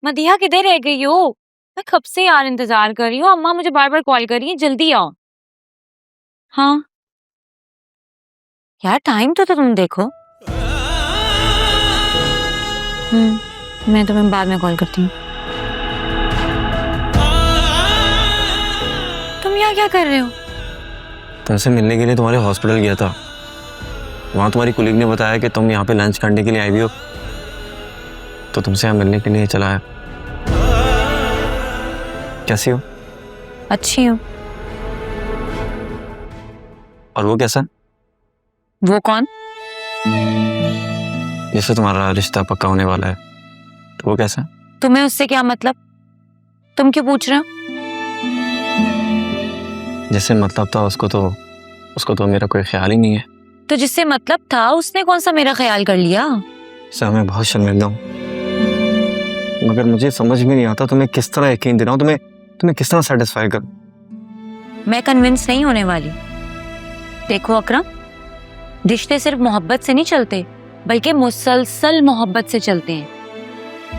मदिहा किधर रह गई हो? मैं कब से यार इंतजार कर रही हूँ। अम्मा मुझे बार बार कॉल कर रही है, जल्दी आओ। हाँ यार, टाइम तो तुम देखो। मैं तुम्हें बाद में कॉल करती हूँ। तुम यहाँ क्या कर रहे हो? तुमसे मिलने के लिए तुम्हारे हॉस्पिटल गया था। वहाँ तुम्हारी कुलीग ने बताया कि तुम यहाँ पे लंच करने के लिए आई हुई हो, तो तुमसे यहाँ मिलने के लिए चला आया। कैसी हो? अच्छी हूँ। और वो कैसा? वो कौन? जैसे तुम्हारा रिश्ता पक्का होने वाला है, तो वो कैसा? तुम्हें उससे क्या मतलब? तुम क्यों पूछ रहे हो? जैसे मतलब था उसको तो मेरा कोई ख्याल ही नहीं है। तो जिससे मतलब था उसने कौन सा मेरा ख्याल कर लिया? सर मैं बहुत शर्मिंदा हूँ, मगर मुझे समझ में नहीं आता तुम्हें किस तरह यकीन दिलाऊं, तुम्हें किस तरह सेटिस्फाई करूं। मैं कन्विंस नहीं होने वाली। देखो अकरम, रिश्ते सिर्फ मोहब्बत से नहीं चलते, बल्कि मुसलसल मोहब्बत से चलते हैं।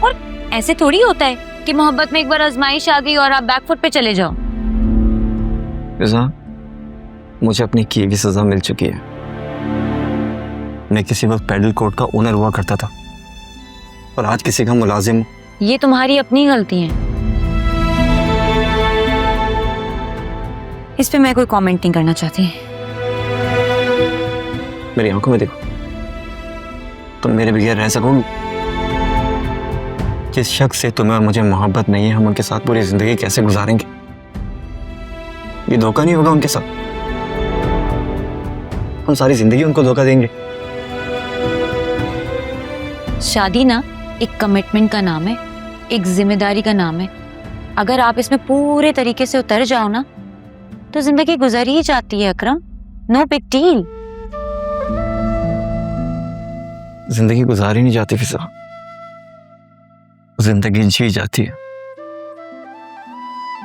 और ऐसे थोड़ी होता है कि मोहब्बत में एक बार आजमाइश आ गई और आप बैकफुट पे चले जाओ। फिजा, मुझे अपनी की हुई सजा मिल चुकी है। मैं किसी वक्त पैडल कोर्ट का ओनर हुआ करता था और आज किसी का मुलाजिम हूं। ये तुम्हारी अपनी गलती है, इस पे मैं कोई कमेंट नहीं करना चाहती। मेरी आंखों में देखो, तुम मेरे बगैर रह सकोगी? जिस शख्स से तुम्हें और मुझे मोहब्बत नहीं है, हम उनके साथ पूरी जिंदगी कैसे गुजारेंगे? ये धोखा नहीं होगा उनके साथ? हम सारी जिंदगी उनको धोखा देंगे? शादी ना एक कमिटमेंट का नाम है, एक जिम्मेदारी का नाम है। अगर आप इसमें पूरे तरीके से उतर जाओ ना, तो जिंदगी गुजर ही जाती है अकरम। No big deal. जिंदगी गुजारी नहीं जाती फिजा, जिंदगी जी जाती है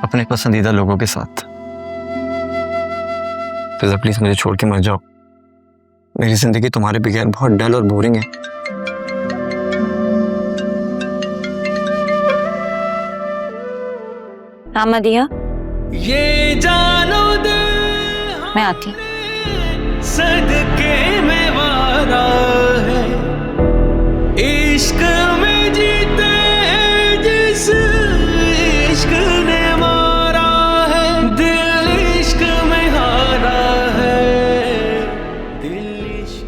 अपने पसंदीदा लोगों के साथ। फिजा प्लीज मुझे छोड़ के मत जाओ। मेरी जिंदगी तुम्हारे बगैर बहुत डल और बोरिंग है। हाँ मदिहा, ये जानो दे मैं आती हूँ। सदके में वादा है, इश्क में जीते हैं जिस इश्क ने मारा है, दिल इश्क में हारा है, दिल इश्क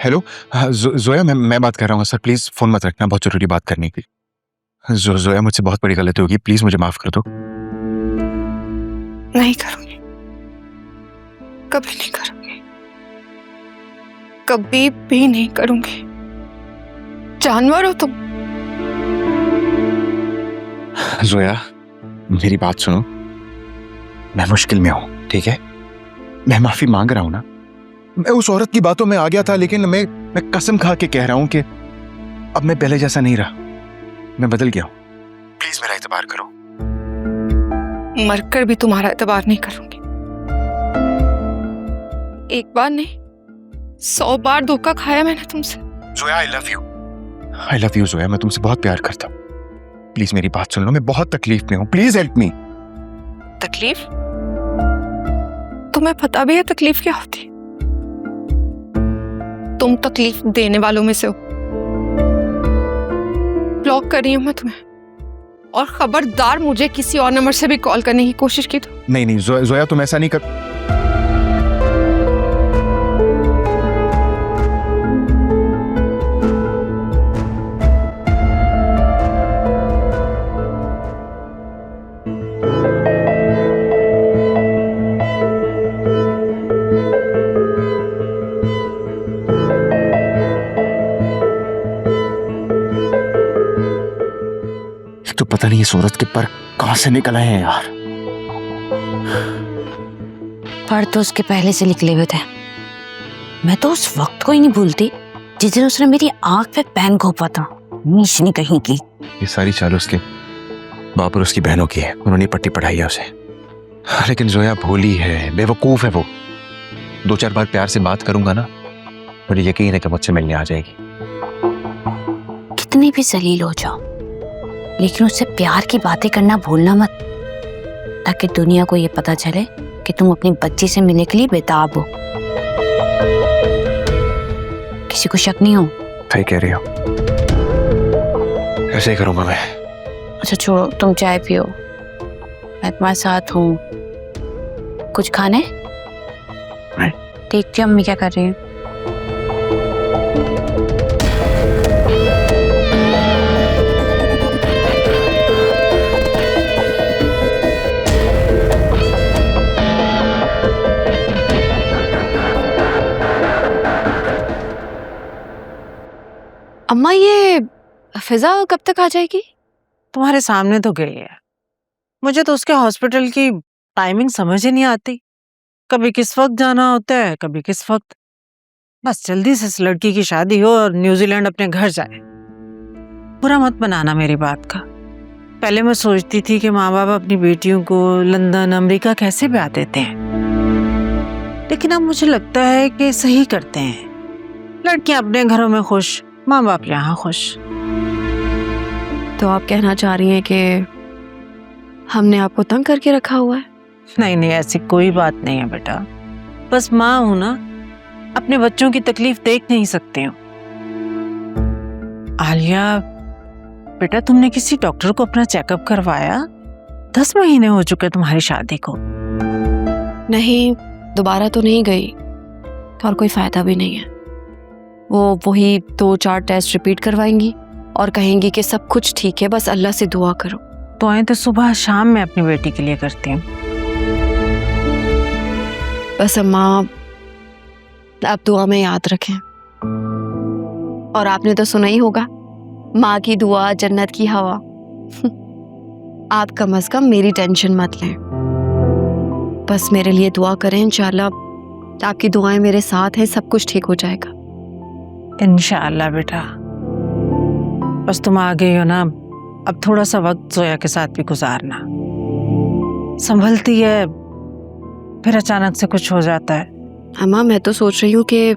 हेलो। हाँ, जोया मैं बात कर रहा हूँ सर, प्लीज फोन मत रखना, बहुत जरूरी बात करनी थी। जोया मुझसे बहुत बड़ी गलती होगी, प्लीज मुझे माफ कर दो। नहीं करूंगी, कभी नहीं करूंगी, कभी भी नहीं करूंगी। जानवर हो तुम। जोया मेरी बात सुनो, मैं मुश्किल में हूं, ठीक है? मैं माफी मांग रहा हूं ना। मैं उस औरत की बातों में आ गया था, लेकिन मैं कसम खा के कह रहा हूं कि अब मैं पहले जैसा नहीं रहा, मैं बदल गया हूं। प्लीज मेरा एतबार करो। मरकर भी तुम्हारा एतबार नहीं करूंगी। एक बार नहीं, 100 बार धोखा खाया मैंने तुमसे। Zoya I love you Zoya, मैं तुमसे बहुत प्यार करता हूँ। प्लीज मेरी बात सुन लो, मैं बहुत तकलीफ में हूँ, प्लीज हेल्प मी। तकलीफ? तुम्हें पता भी है तकलीफ क्या होती? तुम तकलीफ देने वालों में से हो। ब्लॉक कर रही हूं मैं तुम्हें, और खबरदार मुझे किसी और नंबर से भी कॉल करने की कोशिश की तो। नहीं नहीं जोया, तुम ऐसा नहीं कर। तो पता नहीं ये सूरज के पर कहां से निकल आए हैं यार। पर तो उसके पहले से निकले हुए थे। मैं तो उस वक्त को ही नहीं भूलती जिस दिन उसने मेरी आंख पे पेन घोंपा था। नीच नहीं कहीं की। ये सारी चाल उसके बाप और उसकी बहनों की है, उन्होंने पट्टी पढ़ाई है उसे। लेकिन जोया भोली है, बेवकूफ है वो। 2-4 बार प्यार से बात करूंगा ना, मुझे यकीन है कि मुझसे मिलने आ जाएगी। कितनी भी जलील हो जाओ, लेकिन उससे प्यार की बातें करना भूलना मत, ताकि दुनिया को ये पता चले कि तुम अपनी बच्ची से मिलने के लिए बेताब हो। किसी को शक नहीं हो। सही कह रही हो, ऐसे ही करूंगा मैं। अच्छा छोड़ो, तुम चाय पियो, मैं तुम्हारे साथ हूँ। कुछ खाने? देखती हूँ अम्मी क्या कर रही है। अम्मा ये फिजा कब तक आ जाएगी? तुम्हारे सामने तो गई है। मुझे तो उसके हॉस्पिटल की टाइमिंग समझ ही नहीं आती। कभी किस वक्त जाना होता है, कभी किस वक्त। बस जल्दी से इस लड़की की शादी हो और न्यूजीलैंड अपने घर जाए। बुरा मत बनाना मेरी बात का। पहले मैं सोचती थी कि माँ बाप अपनी बेटियों को लंदन, अमेरिका कैसे ब्याह देते हैं, लेकिन अब मुझे लगता है कि सही करते हैं। लड़कियां अपने घरों में खुश, माँ बाप यहाँ खुश। तो आप कहना चाह रही हैं कि हमने आपको तंग करके रखा हुआ है? नहीं नहीं, ऐसी कोई बात नहीं है बेटा। बस माँ हूं ना, अपने बच्चों की तकलीफ देख नहीं सकती हूँ। आलिया बेटा, तुमने किसी डॉक्टर को अपना चेकअप करवाया? 10 महीने हो चुके तुम्हारी शादी को। नहीं, दोबारा तो नहीं गई, और कोई फायदा भी नहीं है। वो वही 2-4 टेस्ट रिपीट करवाएंगी और कहेंगी कि सब कुछ ठीक है, बस अल्लाह से दुआ करो। दुआएं तो सुबह शाम मैं अपनी बेटी के लिए करती हूँ। बस अम्मा, आप दुआ में याद रखें। और आपने तो सुना ही होगा, माँ की दुआ जन्नत की हवा। आप कम से कम मेरी टेंशन मत लें, बस मेरे लिए दुआ करें। इंशाल्लाह आपकी दुआएं मेरे साथ हैं, सब कुछ ठीक हो जाएगा। इंशाअल्लाह बेटा। बस तुम आ गई हो ना, अब थोड़ा सा वक्त जोया के साथ भी गुजारना। संभलती है, फिर अचानक से कुछ हो जाता है। अम्मा, मैं तो सोच रही हूँ कि